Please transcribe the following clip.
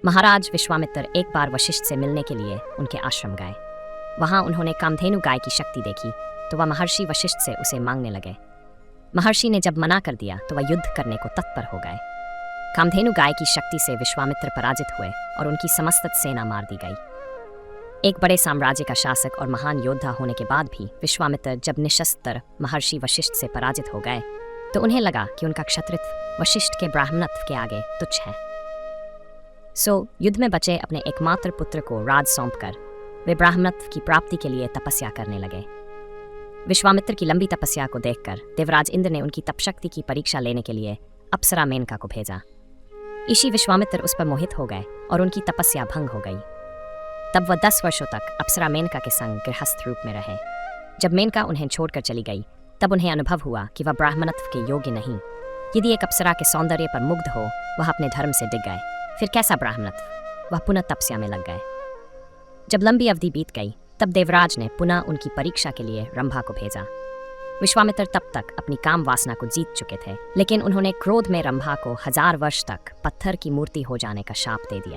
महाराज विश्वामित्र एक बार वशिष्ठ से मिलने के लिए उनके आश्रम गए। वहां उन्होंने कामधेनु गाय की शक्ति देखी तो वह महर्षि वशिष्ठ से उसे मांगने लगे। महर्षि ने जब मना कर दिया तो वह युद्ध करने को तत्पर हो गए। कामधेनु गाय की शक्ति से विश्वामित्र पराजित हुए और उनकी समस्त सेना मार दी गई। एक बड़े साम्राज्य का शासक और महान योद्धा होने के बाद भी विश्वामित्र जब निशस्त्र महर्षि वशिष्ठ से पराजित हो गए तो उन्हें लगा कि उनका क्षत्रित्व वशिष्ठ के ब्राह्मणत्व के आगे तुच्छ है। युद्ध में बचे अपने एकमात्र पुत्र को राज सौंपकर वे ब्राह्मणत्व की प्राप्ति के लिए तपस्या करने लगे। विश्वामित्र की लंबी तपस्या को देखकर देवराज इंद्र ने उनकी तपशक्ति की परीक्षा लेने के लिए अप्सरा मेनका को भेजा। ऋषि विश्वामित्र उस पर मोहित हो गए और उनकी तपस्या भंग हो गई। तब वह 10 वर्षों तक अप्सरा मेनका के संग गृहस्थ रूप में रहे। जब मेनका उन्हें छोड़कर चली गई तब उन्हें अनुभव हुआ कि वह ब्राह्मणत्व के योग्य नहीं। यदि एक अप्सरा के सौंदर्य पर मुग्ध हो वह अपने धर्म से डिग गए, फिर कैसा ब्राह्मणत्व। वह पुनः तपस्या में लग गए। जब लंबी अवधि बीत गई तब देवराज ने पुनः उनकी परीक्षा के लिए रंभा को भेजा। विश्वामित्र तब तक अपनी काम वासना को जीत चुके थे, लेकिन उन्होंने क्रोध में रंभा को 1000 वर्ष तक पत्थर की मूर्ति हो जाने का शाप दे दिया।